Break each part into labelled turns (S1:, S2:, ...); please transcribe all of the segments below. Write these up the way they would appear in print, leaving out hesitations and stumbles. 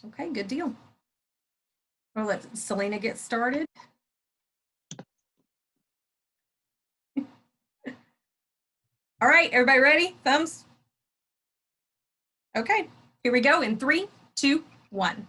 S1: Okay, good deal. We'll let Selena get started. All right, everybody ready? Thumbs? Okay, here we go in 3, 2, 1.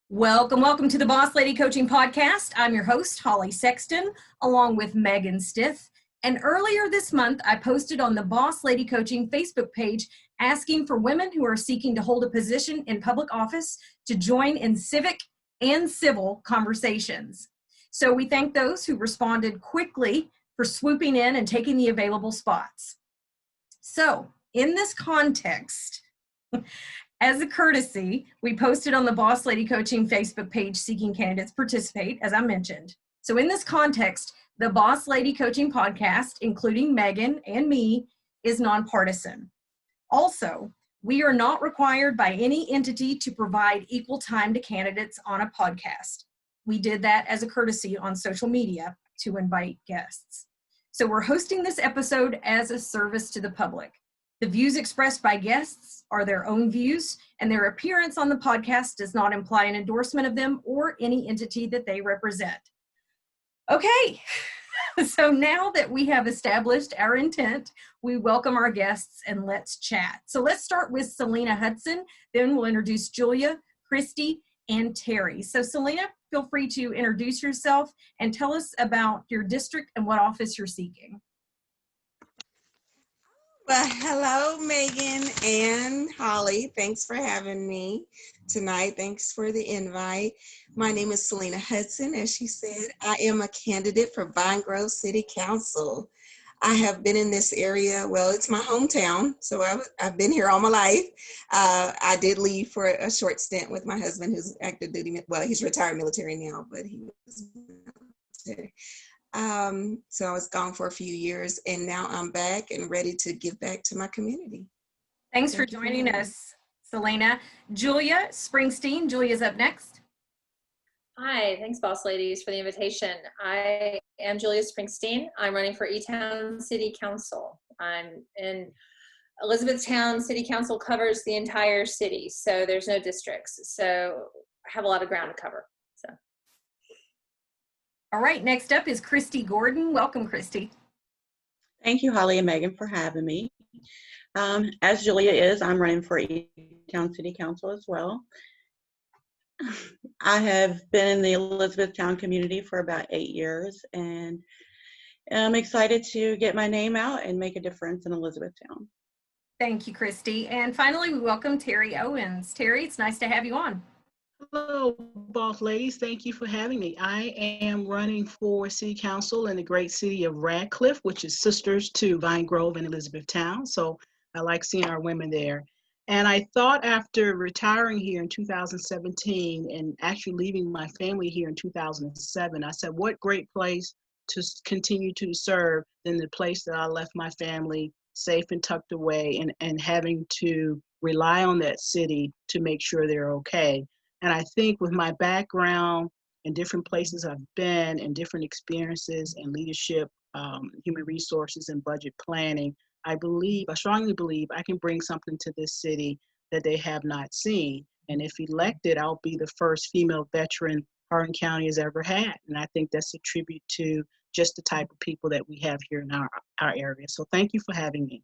S1: Welcome to the Boss Lady Coaching Podcast. I'm your host, Holly Sexton, along with Megan Stith. And earlier this month, I posted on the Boss Lady Coaching Facebook page asking for women who are seeking to hold a position in public office to join in civic and civil conversations. So we thank those who responded quickly for swooping in and taking the available spots. So in this context, as a courtesy, we posted on the Boss Lady Coaching Facebook page seeking candidates participate, as I mentioned. So in this context, the Boss Lady Coaching Podcast, including Megan and me, is nonpartisan. Also, we are not required by any entity to provide equal time to candidates on a podcast. We did that as a courtesy on social media to invite guests. So we're hosting this episode as a service to the public. The views expressed by guests are their own views, and their appearance on the podcast does not imply an endorsement of them or any entity that they represent. Okay, so now that we have established our intent, we welcome our guests and let's chat. So let's start with Selena Hudson, then we'll introduce Julia, Christy, and Terry. So Selena, feel free to introduce yourself and tell us about your district and what office you're seeking.
S2: Well, hello, Megan and Holly. Thanks for having me tonight. Thanks for the invite. My name is Selena Hudson. As she said, I am a candidate for Vine Grove City Council. I have been in this area, well, it's my hometown, so I've been here all my life. I did leave for a short stint with my husband, who's active duty, well, he's retired military now, but he was military. So I was gone for a few years, and now I'm back and ready to give back to my community.
S1: Thanks for joining us, Selena. Julia Springsteen. Julia's up next.
S3: Hi, thanks, Boss Ladies, for the invitation. I am Julia Springsteen. I'm running for E-Town City Council. I'm in Elizabethtown. City Council covers the entire city, so there's no districts. So I have a lot of ground to cover. So.
S1: All right, next up is Christy Gordon. Welcome, Christy.
S4: Thank you, Holly and Megan, for having me. As Julia is, I'm running for E-Town City Council as well. I have been in the Elizabethtown community for about 8 years, and I'm excited to get my name out and make a difference in Elizabethtown.
S1: Thank you, Christy. And finally, we welcome Terry Owens. Terry, it's nice to have you on.
S5: Hello, Boss Ladies. Thank you for having me. I am running for City Council in the great city of Radcliffe, which is sisters to Vine Grove and Elizabethtown. So I like seeing our women there. And I thought after retiring here in 2017 and actually leaving my family here in 2007, I said, what great place to continue to serve than the place that I left my family safe and tucked away and having to rely on that city to make sure they're okay. And I think with my background in different places I've been and different experiences in leadership, human resources and budget planning, I strongly believe I can bring something to this city that they have not seen. And if elected, I'll be the first female veteran Hardin County has ever had. And I think that's a tribute to just the type of people that we have here in our area. So thank you for having me.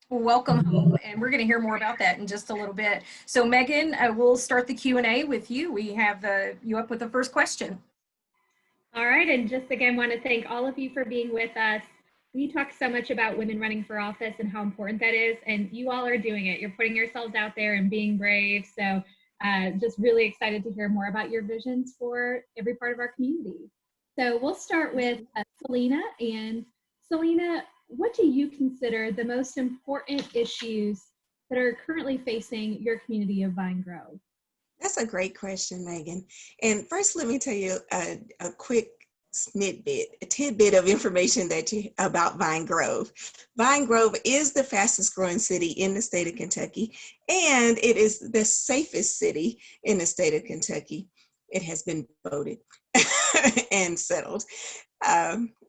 S1: Well, welcome home, and we're going to hear more about that in just a little bit. So Megan, we'll start the Q&A with you. We have you up with the first question.
S6: All right, and just again want to thank all of you for being with us. We talk so much about women running for office and how important that is, and you all are doing it. You're putting yourselves out there and being brave. So just really excited to hear more about your visions for every part of our community. So we'll start with Selena. And Selena, what do you consider the most important issues that are currently facing your community of Vine Grove?
S2: That's a great question, Megan. And first, let me tell you a quick a tidbit of information about Vine Grove. Vine Grove is the fastest growing city in the state of Kentucky, and it is the safest city in the state of Kentucky. It has been voted and settled.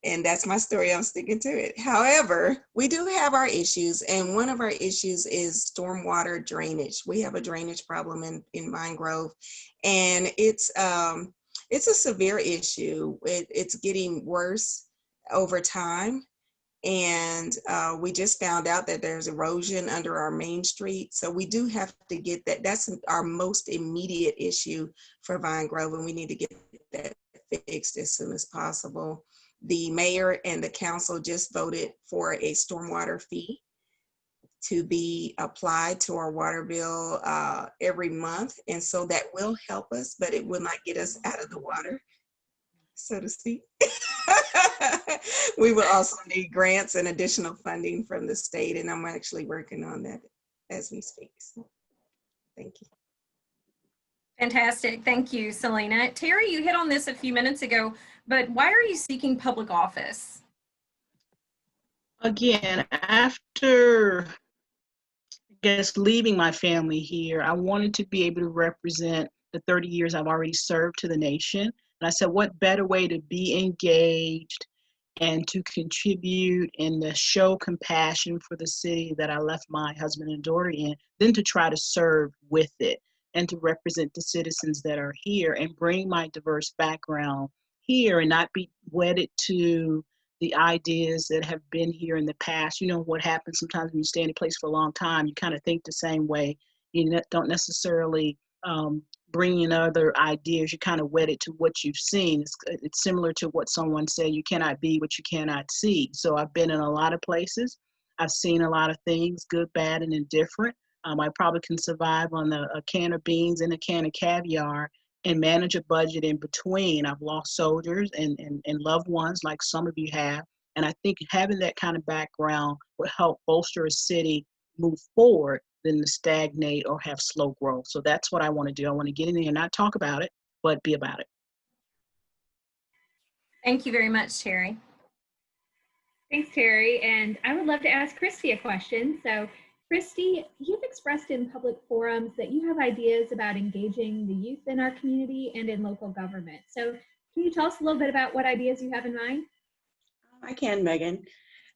S2: And that's my story. I'm sticking to it. However, we do have our issues, and one of our issues is stormwater drainage. We have a drainage problem in Vine Grove, and it's a severe issue. It's getting worse over time. And we just found out that there's erosion under our main street. So we do have to get that. That's our most immediate issue for Vine Grove, and we need to get that fixed as soon as possible. The mayor and the council just voted for a stormwater fee to be applied to our water bill every month. And so that will help us, but it will not get us out of the water, so to speak. We will also need grants and additional funding from the state, and I'm actually working on that as we speak. So, thank you.
S1: Fantastic. Thank you, Selena. Terry, you hit on this a few minutes ago, but why are you seeking public office?
S5: Again, after, I guess, leaving my family here, I wanted to be able to represent the 30 years I've already served to the nation. And I said, what better way to be engaged and to contribute and to show compassion for the city that I left my husband and daughter in than to try to serve with it and to represent the citizens that are here and bring my diverse background here and not be wedded to the ideas that have been here in the past. You know what happens sometimes when you stay in a place for a long time, you kind of think the same way. You don't necessarily bring in other ideas. You're kind of wedded to what you've seen. It's similar to what someone said, you cannot be what you cannot see. So I've been in a lot of places. I've seen a lot of things, good, bad, and indifferent. I probably can survive on a can of beans and a can of caviar and manage a budget in between. I've lost soldiers and loved ones like some of you have. And I think having that kind of background will help bolster a city move forward than to stagnate or have slow growth. So that's what I want to do. I want to get in there and not talk about it, but be about it.
S1: Thank you very much, Terry.
S6: Thanks, Terry. And I would love to ask Christy a question. So, Christy, you've expressed in public forums that you have ideas about engaging the youth in our community and in local government. So, can you tell us a little bit about what ideas you have in mind?
S4: I can, Megan.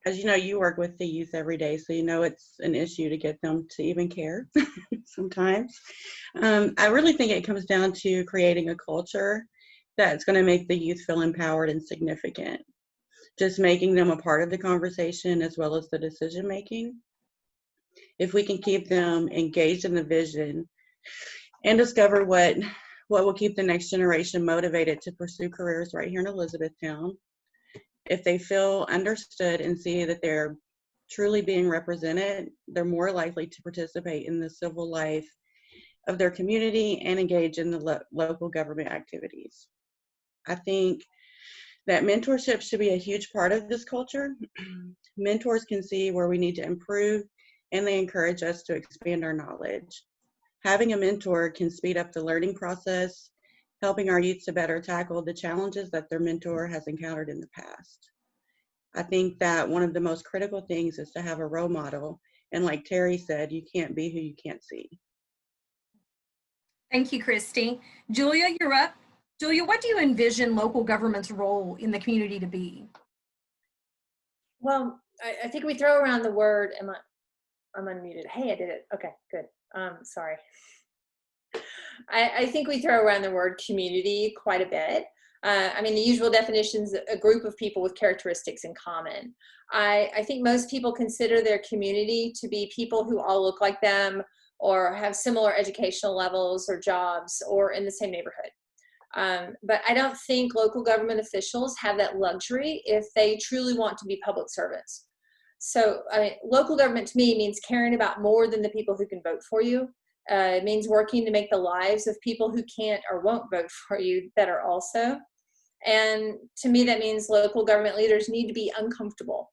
S4: As you know, you work with the youth every day, so you know it's an issue to get them to even care sometimes. I really think it comes down to creating a culture that's going to make the youth feel empowered and significant. Just making them a part of the conversation as well as the decision making. If we can keep them engaged in the vision and discover what will keep the next generation motivated to pursue careers right here in Elizabethtown. If they feel understood and see that they're truly being represented, they're more likely to participate in the civil life of their community and engage in the local government activities. I think that mentorship should be a huge part of this culture. Mentors can see where we need to improve, and they encourage us to expand our knowledge. Having a mentor can speed up the learning process, helping our youth to better tackle the challenges that their mentor has encountered in the past. I think that one of the most critical things is to have a role model. And like Terry said, you can't be who you can't see.
S1: Thank you, Christy. Julia, you're up. Julia, what do you envision local government's role in the community to be?
S3: Well, I think we throw around the word, I'm unmuted. Hey, I did it. Okay, good. Sorry. I think we throw around the word community quite a bit. I mean, the usual definition's a group of people with characteristics in common. I think most people consider their community to be people who all look like them or have similar educational levels or jobs or in the same neighborhood. But I don't think local government officials have that luxury if they truly want to be public servants. So local government to me means caring about more than the people who can vote for you. It means working to make the lives of people who can't or won't vote for you better also. And to me, that means local government leaders need to be uncomfortable.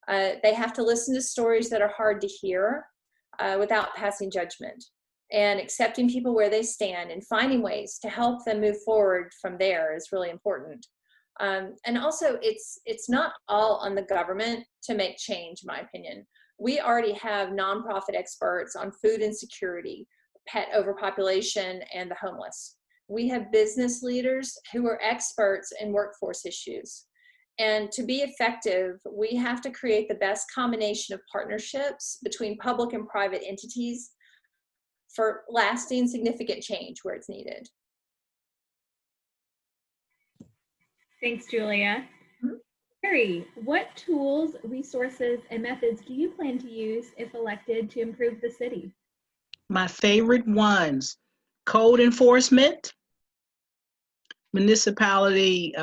S3: They have to listen to stories that are hard to hear without passing judgment, and accepting people where they stand and finding ways to help them move forward from there is really important. And also, it's not all on the government to make change, in my opinion. We already have nonprofit experts on food insecurity, pet overpopulation, and the homeless. We have business leaders who are experts in workforce issues. And to be effective, we have to create the best combination of partnerships between public and private entities for lasting, significant change where it's needed.
S6: Thanks, Julia.
S3: Mhm.
S6: Carrie, what tools, resources, and methods do you plan to use if elected to improve the city?
S5: My favorite ones: code enforcement, municipality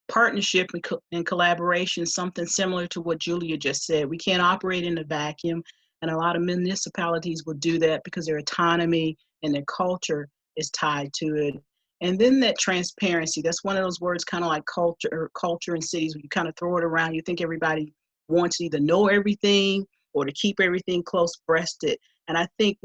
S5: partnership and collaboration, something similar to what Julia just said. We can't operate in a vacuum, and a lot of municipalities will do that because their autonomy and their culture is tied to it. And then that transparency, that's one of those words kind of like culture in cities, where you kind of throw it around. You think everybody wants to either know everything or to keep everything close-breasted. And I think,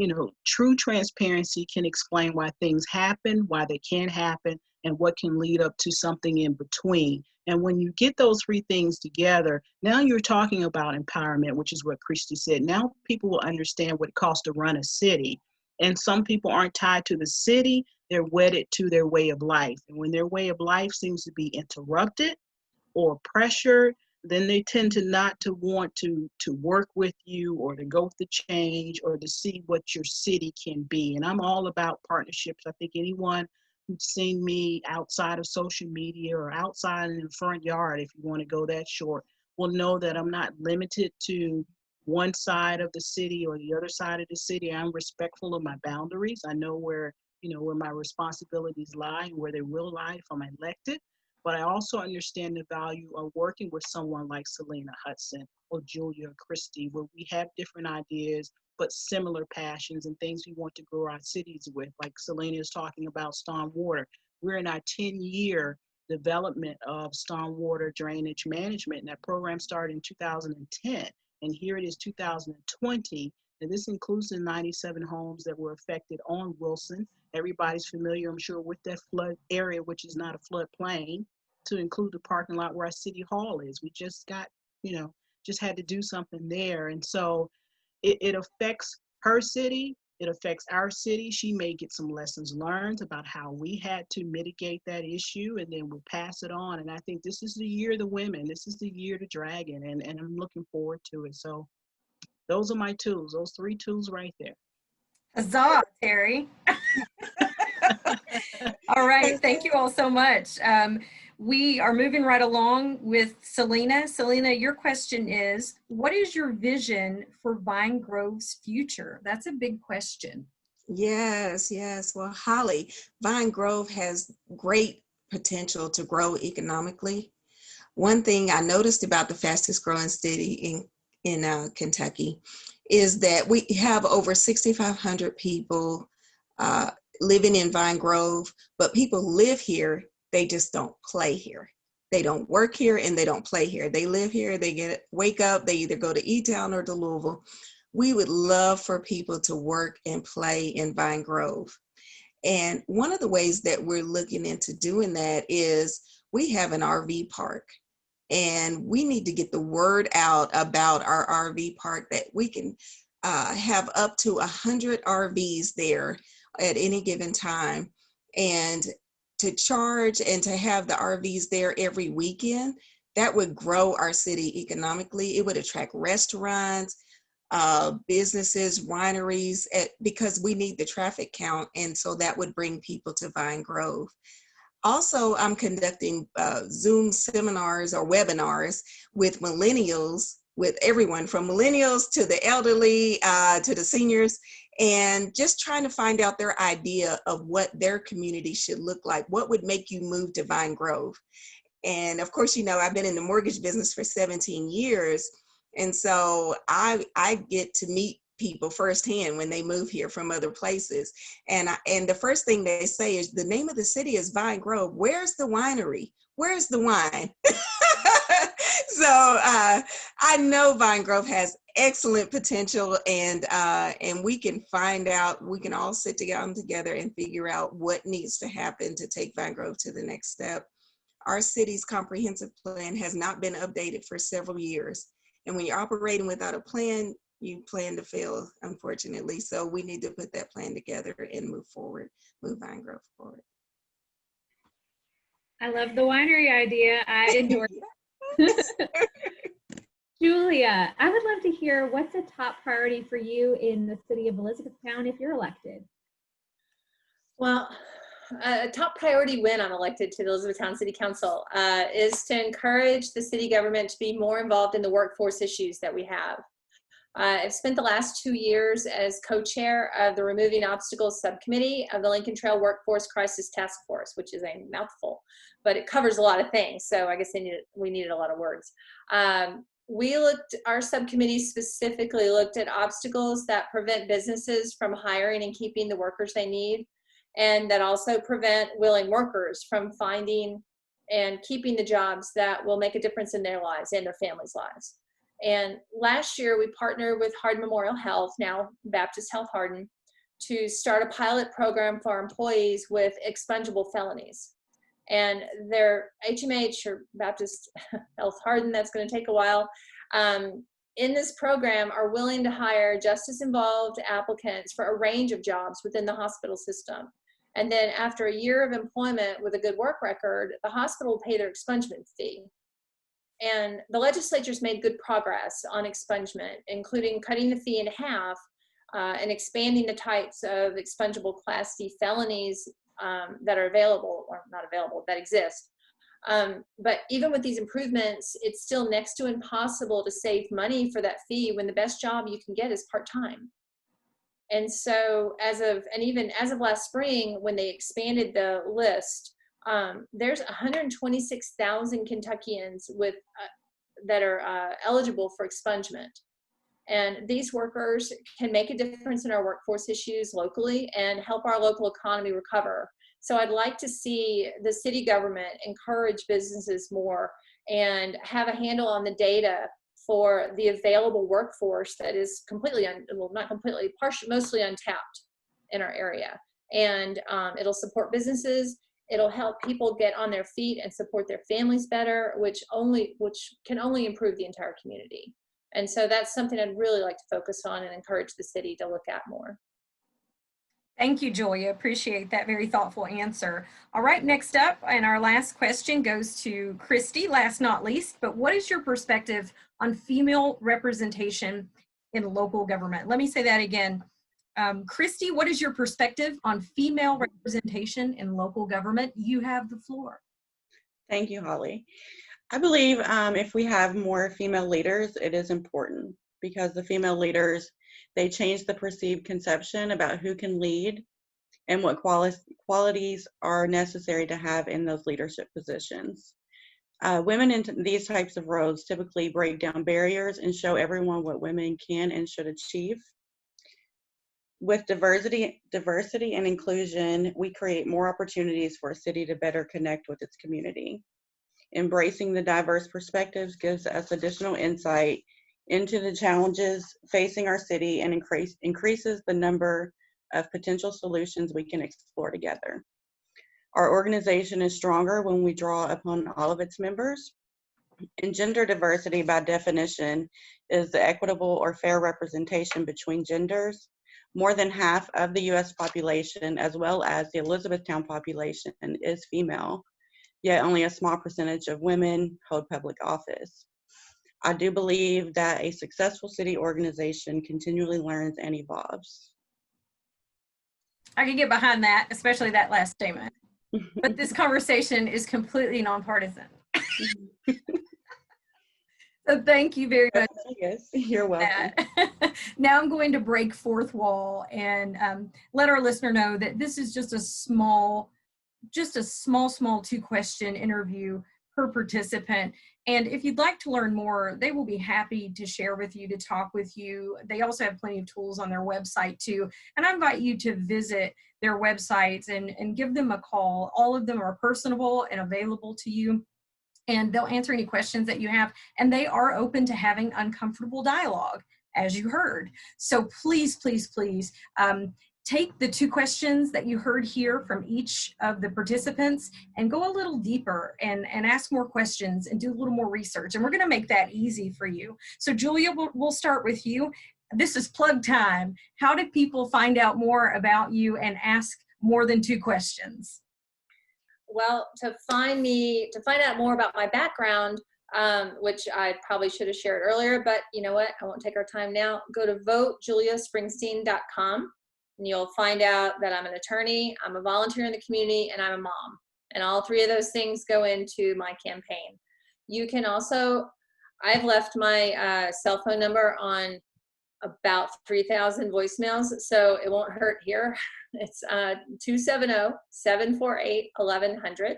S5: true transparency can explain why things happen, why they can happen, and what can lead up to something in between. And when you get those three things together, now you're talking about empowerment, which is what Christy said. Now people will understand what it costs to run a city. And some people aren't tied to the city, they're wedded to their way of life. And when their way of life seems to be interrupted or pressured, then they tend to not to want to work with you or to go with the change or to see what your city can be. And I'm all about partnerships. I think anyone who's seen me outside of social media or outside in the front yard, if you want to go that short, will know that I'm not limited to one side of the city or the other side of the city. I'm respectful of my boundaries. I know where my responsibilities lie and where they will lie if I'm elected. But I also understand the value of working with someone like Selena Hudson or Julia or Christy, where we have different ideas, but similar passions and things we want to grow our cities with. Like Selena is talking about stormwater. We're in our 10-year development of stormwater drainage management, and that program started in 2010. And here it is 2020, and this includes the 97 homes that were affected on Wilson. Everybody's familiar, I'm sure, with that flood area, which is not a floodplain, to include the parking lot where our city hall is. We just got, just had to do something there. And so it affects her city, it affects our city. She may get some lessons learned about how we had to mitigate that issue, and then we'll pass it on. And I think this is the year of the women. This is the year of the dragon, and I'm looking forward to it. So those are my tools, those three tools right there.
S1: Huzzah, Terry. All right. Thank you all so much. We are moving right along with Selena. Selena, your question is, what is your vision for Vine Grove's future? That's a big question.
S2: Yes. Well, Holly, Vine Grove has great potential to grow economically. One thing I noticed about the fastest growing city in Kentucky is that we have over 6,500 people living in Vine Grove, but people live here, they just don't play here. They don't work here and they don't play here. They live here, they wake up, they either go to E-Town or to Louisville. We would love for people to work and play in Vine Grove. And one of the ways that we're looking into doing that is we have an RV park. And we need to get the word out about our RV park, that we can have up to 100 RVs there at any given time. And to charge and to have the RVs there every weekend, that would grow our city economically. It would attract restaurants, businesses, wineries, because we need the traffic count. And so that would bring people to Vine Grove. Also, I'm conducting Zoom seminars or webinars with millennials, with everyone from millennials to the elderly, to the seniors, and just trying to find out their idea of what their community should look like. What would make you move to Vine Grove? And of course, I've been in the mortgage business for 17 years. And so I get to meet people firsthand when they move here from other places. And the first thing they say is, the name of the city is Vine Grove. Where's the winery? Where's the wine? So I know Vine Grove has excellent potential, and we can find out, we can all sit down together and figure out what needs to happen to take Vine Grove to the next step. Our city's comprehensive plan has not been updated for several years. And when you're operating without a plan, you plan to fail, unfortunately. So we need to put that plan together and move Vine Grove forward.
S6: I love the winery idea. I endorse it. Julia, I would love to hear what's a top priority for you in the city of Elizabethtown if you're elected?
S3: Well, a top priority when I'm elected to the Elizabethtown City Council is to encourage the city government to be more involved in the workforce issues that we have. I've spent the last 2 years as co-chair of the Removing Obstacles Subcommittee of the Lincoln Trail Workforce Crisis Task Force, which is a mouthful, but it covers a lot of things. So I guess we needed a lot of words. Our subcommittee specifically looked at obstacles that prevent businesses from hiring and keeping the workers they need, and that also prevent willing workers from finding and keeping the jobs that will make a difference in their lives and their families' lives. And last year, we partnered with Hardin Memorial Health, now Baptist Health Hardin, to start a pilot program for our employees with expungible felonies. And their HMH, or Baptist Health Hardin, that's going to take a while, in this program are willing to hire justice involved applicants for a range of jobs within the hospital system. And then after a year of employment with a good work record, the hospital will pay their expungement fee. And the legislature's made good progress on expungement, including cutting the fee in half and expanding the types of expungible Class D felonies that are available, or not available, that exist. But even with these improvements, it's still next to impossible to save money for that fee when the best job you can get is part-time. And so even as of last spring, when they expanded the list, there's 126,000 Kentuckians that are eligible for expungement. And these workers can make a difference in our workforce issues locally and help our local economy recover. So I'd like to see the city government encourage businesses more and have a handle on the data for the available workforce that is mostly untapped in our area. And it'll support businesses. It'll help people get on their feet and support their families better, which can only improve the entire community. And so that's something I'd really like to focus on and encourage the city to look at more.
S1: Thank you, Julia. Appreciate that very thoughtful answer. All right, next up, and our last question goes to Christy, last not least, but what is your perspective on female representation in local government? Let me say that again. Christy, what is your perspective on female representation in local government? You have the floor.
S4: Thank you, Holly. I believe if we have more female leaders, it is important because the female leaders, they change the perceived conception about who can lead and what qualities are necessary to have in those leadership positions. Women in these types of roles typically break down barriers and show everyone what women can and should achieve. With diversity and inclusion, we create more opportunities for a city to better connect with its community. Embracing the diverse perspectives gives us additional insight into the challenges facing our city and increases the number of potential solutions we can explore together. Our organization is stronger when we draw upon all of its members. And gender diversity, by definition, is the equitable or fair representation between genders. More than half of the U.S. population, as well as the Elizabethtown population, is female, yet only a small percentage of women hold public office. I do believe that a successful city organization continually learns and evolves.
S1: I can get behind that, especially that last statement. But this conversation is completely nonpartisan. So thank you very much.
S4: Yes, you're welcome.
S1: Now I'm going to break fourth wall and let our listener know that this is just a small 2-question interview per participant. And if you'd like to learn more, they will be happy to share with you, to talk with you. They also have plenty of tools on their website too. And I invite you to visit their websites and give them a call. All of them are personable and available to you. And they'll answer any questions that you have. And they are open to having uncomfortable dialogue, as you heard. So please, please, please, take the 2 questions that you heard here from each of the participants and go a little deeper and ask more questions and do a little more research. And we're going to make that easy for you. So Julia, we'll start with you. This is plug time. How did people find out more about you and ask more than 2 questions?
S3: Well, to find out more about my background, which I probably should have shared earlier, but you know what? I won't take our time now. Go to votejuliaspringsteen.com and you'll find out that I'm an attorney, I'm a volunteer in the community, and I'm a mom. And all three of those things go into my campaign. You can also, I've left my cell phone number on about 3,000 voicemails, so it won't hurt here. It's 270-748-1100.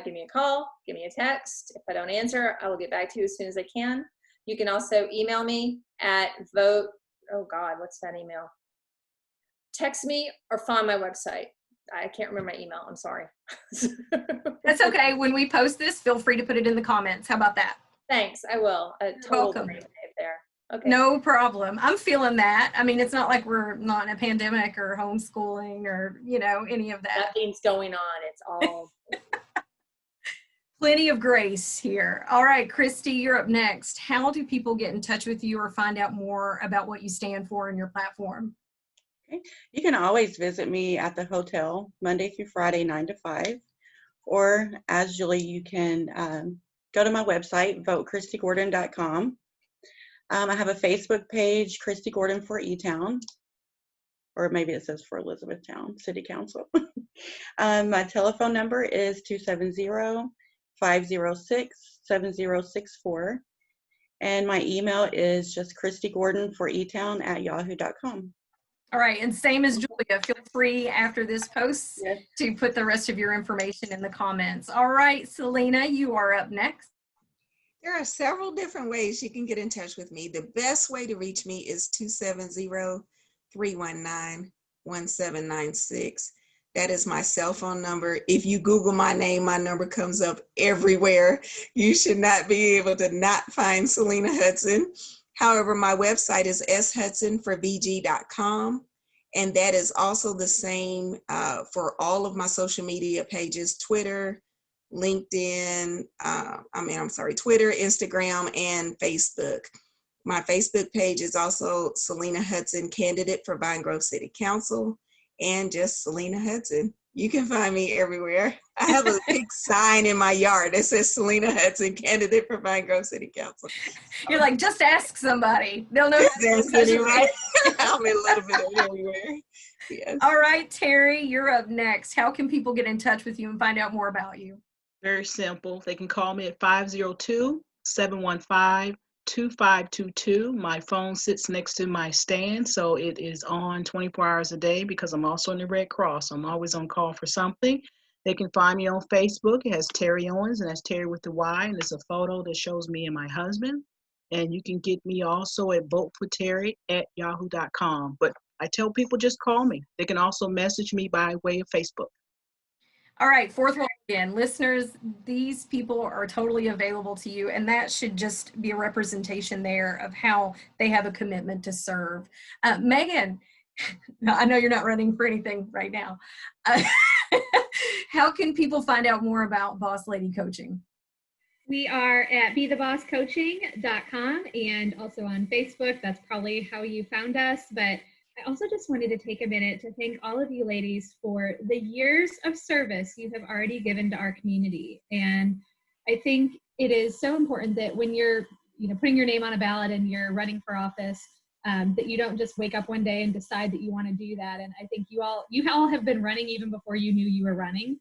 S3: Give me a call, give me a text. If I don't answer, I will get back to you as soon as I can. You can also email me at what's that email? Text me or find my website. I can't remember my email, I'm sorry.
S1: That's okay. When we post this, feel free to put it in the comments. How about that?
S3: Thanks, I will. A total
S1: welcome.
S3: brain save there. Okay.
S1: No problem. I'm feeling that. I mean, it's not like we're not in a pandemic or homeschooling or, any of that.
S3: Nothing's going on. It's all
S1: Plenty of grace here. All right, Christy, you're up next. How do people get in touch with you or find out more about what you stand for in your platform?
S4: Okay. You can always visit me at the hotel Monday through Friday, 9 to 5. Or as Julie, you can go to my website, votechristygordon.com. I have a Facebook page, Christy Gordon for E-Town, or maybe it says for Elizabethtown City Council. My telephone number is 270-506-7064. And my email is just christygordonforeatown@yahoo.com.
S1: All right, and same as Julia, feel free after this post
S4: Yes.
S1: to put the rest of your information in the comments. All right, Selena, you are up next.
S2: There are several different ways you can get in touch with me. The best way to reach me is 270-319-1796. That is my cell phone number. If you Google my name, my number comes up everywhere. You should not be able to not find Selena Hudson. However, my website is shudsonforvg.com. And that is also the same for all of my social media pages, Twitter, LinkedIn, Twitter, Instagram, and Facebook. My Facebook page is also Selena Hudson, candidate for Vine Grove City Council, and just Selena Hudson. You can find me everywhere. I have a big sign in my yard that says Selena Hudson, candidate for Vine Grove City Council.
S1: You're like, just ask somebody. They'll know.
S2: That's anyway. I'm a little bit of everywhere. Yes.
S1: All right, Terry, you're up next. How can people get in touch with you and find out more about you?
S5: Very simple. They can call me at 502-715-2522. My phone sits next to my stand, so it is on 24 hours a day because I'm also in the Red Cross. I'm always on call for something. They can find me on Facebook. It has Terry Owens, and that's Terry with the Y, and it's a photo that shows me and my husband. And you can get me also at voteforterry@yahoo.com. But I tell people just call me. They can also message me by way of Facebook.
S1: All right, fourth one again. Listeners, these people are totally available to you, and that should just be a representation there of how they have a commitment to serve. Megan, I know you're not running for anything right now. How can people find out more about Boss Lady Coaching?
S6: We are at bethebosscoaching.com and also on Facebook. That's probably how you found us. But I also just wanted to take a minute to thank all of you ladies for the years of service you have already given to our community. And I think it is so important that when you're putting your name on a ballot and you're running for office, that you don't just wake up one day and decide that you want to do that. And I think you all have been running even before you knew you were running,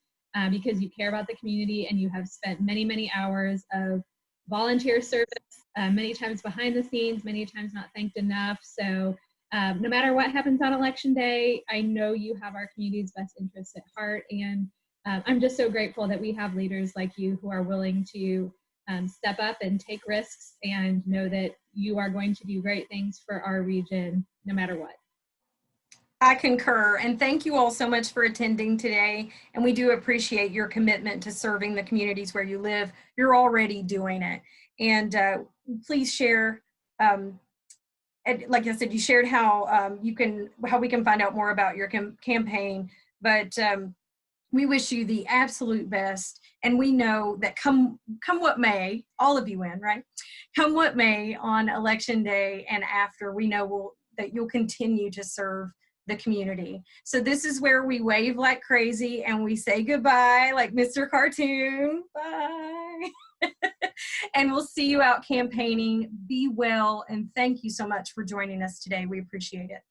S6: because you care about the community and you have spent many, many hours of volunteer service, many times behind the scenes, many times not thanked enough. So no matter what happens on election day, I know you have our community's best interests at heart. And I'm just so grateful that we have leaders like you who are willing to step up and take risks and know that you are going to do great things for our region no matter what.
S1: I concur, and thank you all so much for attending today. And we do appreciate your commitment to serving the communities where you live. You're already doing it. And please share, and like I said, you shared how we can find out more about your campaign, but we wish you the absolute best. And we know that come what may, all of you win, right? Come what may on election day and after, we know that you'll continue to serve the community. So this is where we wave like crazy and we say goodbye like Mr. Cartoon. Bye. And we'll see you out campaigning. Be well, and thank you so much for joining us today. We appreciate it.